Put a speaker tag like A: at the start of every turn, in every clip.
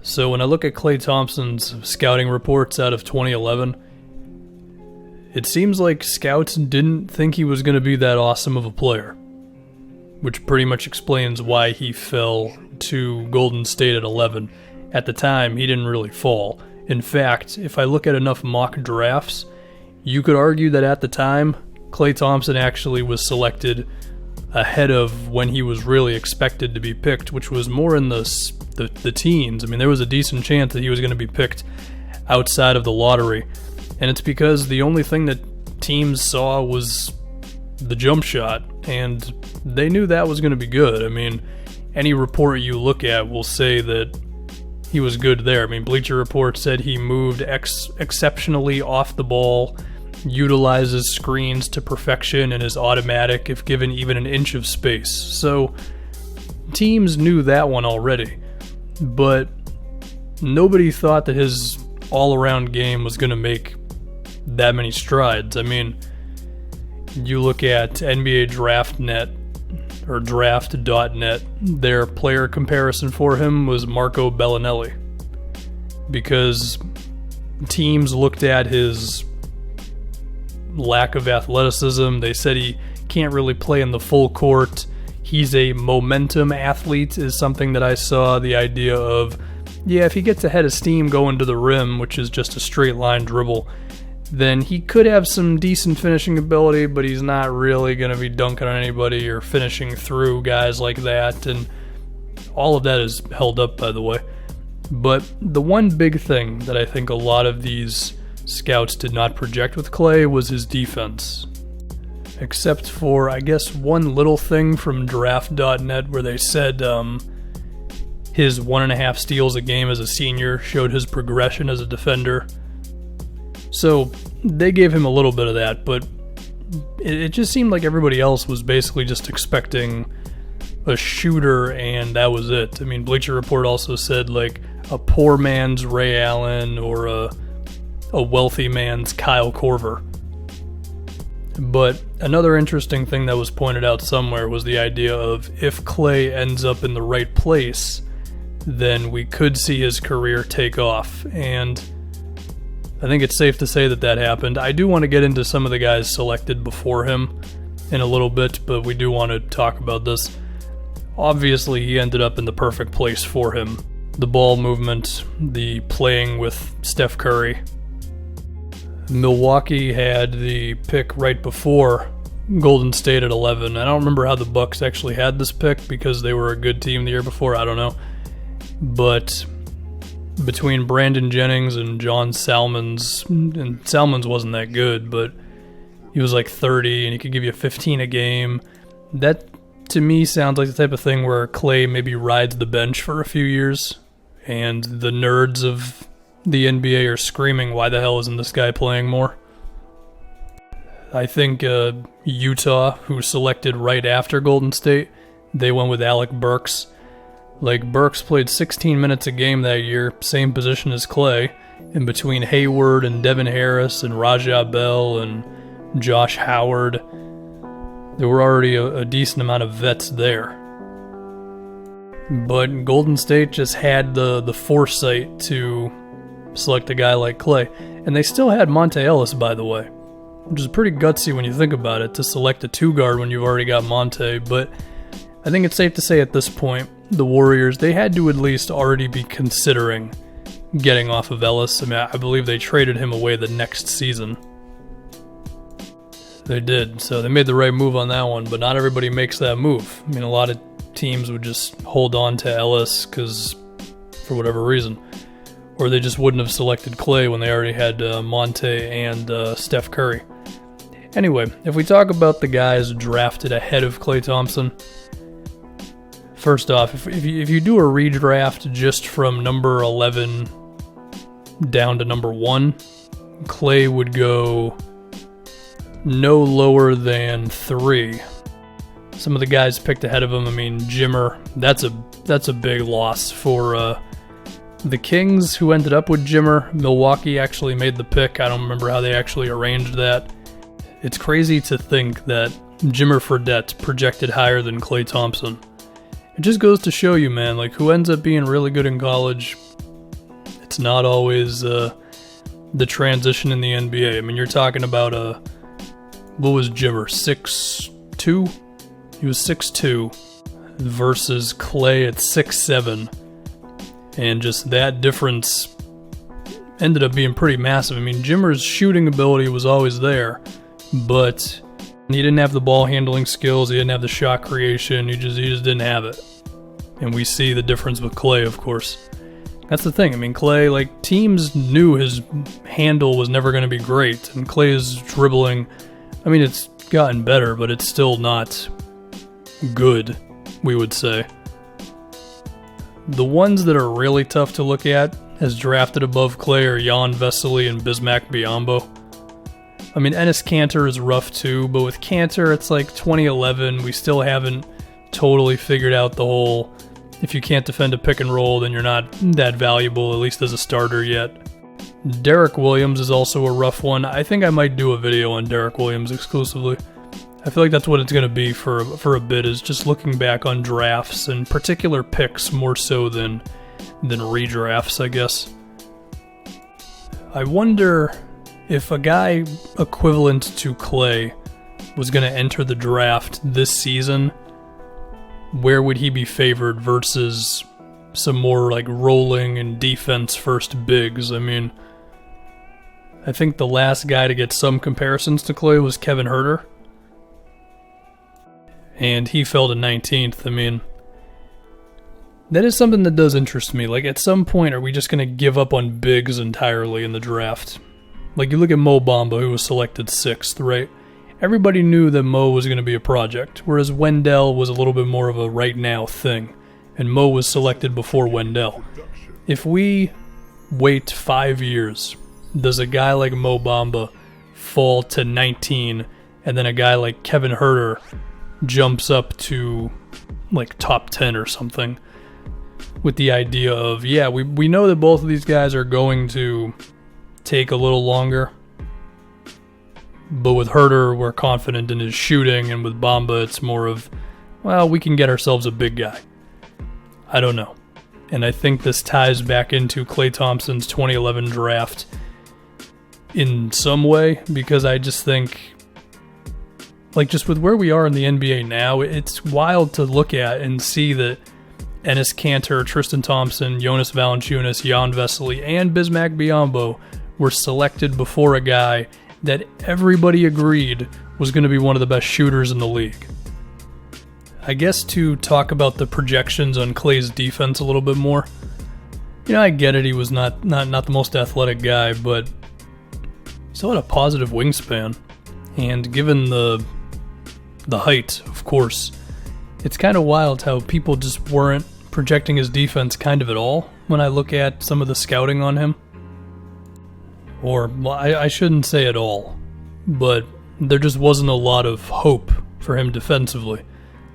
A: So when I look at Klay Thompson's scouting reports out of 2011, it seems like scouts didn't think he was going to be that awesome of a player, which pretty much explains why he fell to Golden State at 11. At the time, he didn't really fall. In fact, if I look at enough mock drafts, you could argue that at the time, Klay Thompson actually was selected ahead of when he was really expected to be picked, which was more in the teens. I mean, there was a decent chance that he was going to be picked outside of the lottery. And it's because the only thing that teams saw was the jump shot, and they knew that was going to be good. I mean, any report you look at will say that he was good there. I mean, Bleacher Report said he moved exceptionally off the ball, utilizes screens to perfection, and is automatic if given even an inch of space. So teams knew that one already, but nobody thought that his all-around game was going to make that many strides. I mean, you look at NBA Draft.net or Draft.net, their player comparison for him was Marco Bellinelli, because teams looked at his lack of athleticism. They said he can't really play in the full court. He's a momentum athlete is something that I saw. The idea of, yeah, if he gets ahead of steam going to the rim, which is just a straight line dribble, then he could have some decent finishing ability, but he's not really going to be dunking on anybody or finishing through guys like that. And all of that is held up, by the way. But the one big thing that I think a lot of these scouts did not project with Klay was his defense. Except for, I guess, one little thing from Draft.net where they said his 1.5 steals a game as a senior showed his progression as a defender. So they gave him a little bit of that, but it just seemed like everybody else was basically just expecting a shooter, and that was it. I mean, Bleacher Report also said like a poor man's Ray Allen or a wealthy man's Kyle Korver. But another interesting thing that was pointed out somewhere was the idea of if Klay ends up in the right place, then we could see his career take off, and I think it's safe to say that that happened. I do want to get into some of the guys selected before him in a little bit, but we do want to talk about this. Obviously, he ended up in the perfect place for him. The ball movement, the playing with Steph Curry. Milwaukee had the pick right before Golden State at 11. I don't remember how the Bucks actually had this pick because they were a good team the year before. I don't know. But between Brandon Jennings and John Salmons, and Salmons wasn't that good, but he was like 30 and he could give you 15 a game. That, to me, sounds like the type of thing where Klay maybe rides the bench for a few years, and the nerds of the NBA are screaming, why the hell isn't this guy playing more? I think Utah, who selected right after Golden State, they went with Alec Burks. Like, Burks played 16 minutes a game that year, same position as Klay, in between Hayward and Devin Harris and Rajah Bell and Josh Howard. There were already a decent amount of vets there. But Golden State just had the foresight to select a guy like Klay. And they still had Monte Ellis, by the way, which is pretty gutsy when you think about it, to select a two-guard when you've already got Monte. But I think it's safe to say at this point, the Warriors, they had to at least already be considering getting off of Ellis. I mean, I believe they traded him away the next season. They did, so they made the right move on that one, but not everybody makes that move. I mean, a lot of teams would just hold on to Ellis because, for whatever reason, or they just wouldn't have selected Klay when they already had Monte and Steph Curry. Anyway, if we talk about the guys drafted ahead of Klay Thompson, first off, if you do a redraft just from number 11 down to number 1, Klay would go no lower than 3. Some of the guys picked ahead of him, I mean, Jimmer, that's a big loss for the Kings, who ended up with Jimmer. Milwaukee actually made the pick. I don't remember how they actually arranged that. It's crazy to think that Jimmer Fredette projected higher than Klay Thompson. It just goes to show you, man, like, who ends up being really good in college It's not always the transition in the NBA. I mean, you're talking about what was Jimmer, 6'2"? He was 6'2" versus Klay at 6'7", and just that difference ended up being pretty massive. I mean, Jimmer's shooting ability was always there, but he didn't have the ball handling skills, he didn't have the shot creation, he just didn't have it. And we see the difference with Klay, of course. That's the thing. I mean, Klay, like, teams knew his handle was never going to be great, and Klay's dribbling, I mean, it's gotten better, but it's still not good, we would say. The ones that are really tough to look at as drafted above Klay are Jan Vesely and Bismack Biyombo. I mean, Enes Kanter is rough too, but with Kanter, it's like 2011. We still haven't totally figured out the whole, if you can't defend a pick and roll, then you're not that valuable, at least as a starter yet. Derek Williams is also a rough one. I think I might do a video on Derek Williams exclusively. I feel like that's what it's going to be for a bit, is just looking back on drafts and particular picks more so than redrafts, I guess. I wonder if a guy equivalent to Klay was going to enter the draft this season, where would he be favored versus some more like rolling and defense first bigs? I mean, I think the last guy to get some comparisons to Klay was Kevin Huerter, and he fell to 19th. I mean, that is something that does interest me. Like, at some point, are we just going to give up on bigs entirely in the draft? Like, you look at Mo Bamba, who was selected 6th, right? Everybody knew that Mo was going to be a project, whereas Wendell was a little bit more of a right now thing, and Mo was selected before Wendell. If we wait 5 years, does a guy like Mo Bamba fall to 19, and then a guy like Kevin Huerter jumps up to like top 10 or something, with the idea of, yeah, we know that both of these guys are going to take a little longer, but with Huerter we're confident in his shooting, and with Bamba it's more of, well, we can get ourselves a big guy. I don't know. And I think this ties back into Klay Thompson's 2011 draft in some way, because I just think, like, just with where we are in the NBA now, it's wild to look at and see that Enes Kanter, Tristan Thompson, Jonas Valanciunas, Jan Vesely, and Bismack Biyombo were selected before a guy that everybody agreed was going to be one of the best shooters in the league. I guess to talk about the projections on Klay's defense a little bit more, you know, I get it, he was not the most athletic guy, but he still had a positive wingspan, and given the height, of course, it's kind of wild how people just weren't projecting his defense kind of at all when I look at some of the scouting on him. Or, well, I shouldn't say at all, but there just wasn't a lot of hope for him defensively.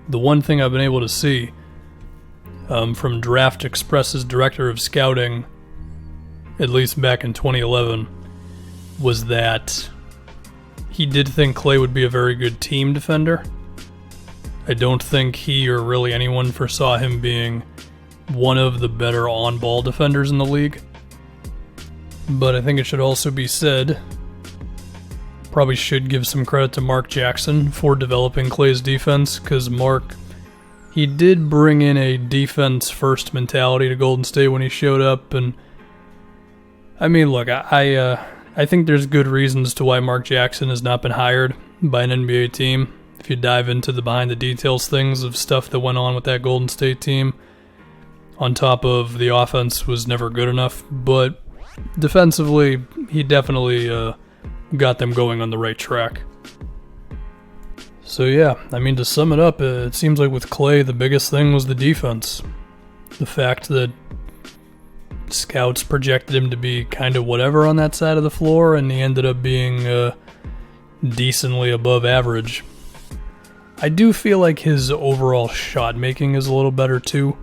A: The one thing I've been able to see from Draft Express's director of scouting, at least back in 2011, was that he did think Klay would be a very good team defender. I don't think he or really anyone foresaw him being one of the better on-ball defenders in the league. But I think it should also be said, probably should give some credit to Mark Jackson for developing Klay's defense, because Mark, he did bring in a defense-first mentality to Golden State when he showed up. And I mean, look, I think there's good reasons to why Mark Jackson has not been hired by an NBA team. If you dive into the behind-the-details things of stuff that went on with that Golden State team, on top of the offense was never good enough, but defensively, he definitely got them going on the right track. So yeah, I mean, to sum it up, it seems like with Klay, the biggest thing was the defense. The fact that scouts projected him to be kind of whatever on that side of the floor, and he ended up being decently above average. I do feel like his overall shot making is a little better too.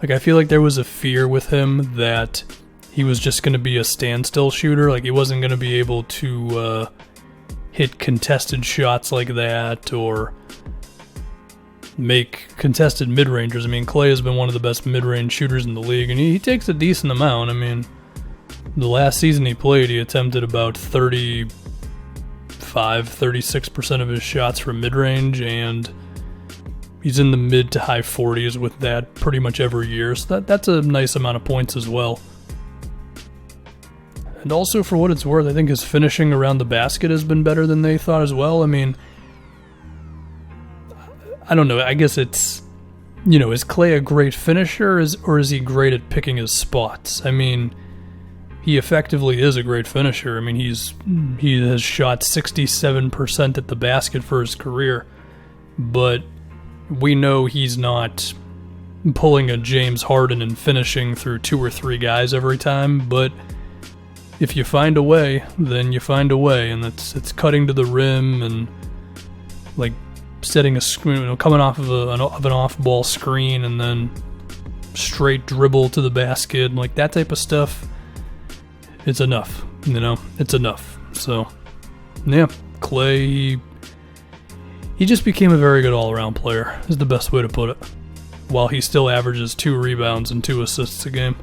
A: Like, I feel like there was a fear with him that he was just going to be a standstill shooter. Like, he wasn't going to be able to hit contested shots like that or make contested mid-rangers. I mean, Klay has been one of the best mid-range shooters in the league, and he takes a decent amount. I mean, The last season he played, he attempted about 36% of his shots from mid-range, and he's in the mid to high 40s with that pretty much every year. So that's a nice amount of points as well. And also, for what it's worth, I think his finishing around the basket has been better than they thought as well. I mean, I don't know. I guess it's, is Klay a great finisher or is he great at picking his spots? I mean, he effectively is a great finisher. I mean, he has shot 67% at the basket for his career, but we know he's not pulling a James Harden and finishing through 2 or 3 guys every time. But if you find a way, then you find a way, and it's cutting to the rim and like setting a screen, coming off of an off-ball screen and then straight dribble to the basket, like that type of stuff. It's enough, it's enough. So, yeah, Klay, he just became a very good all-around player, is the best way to put it, while he still averages 2 rebounds and 2 assists a game.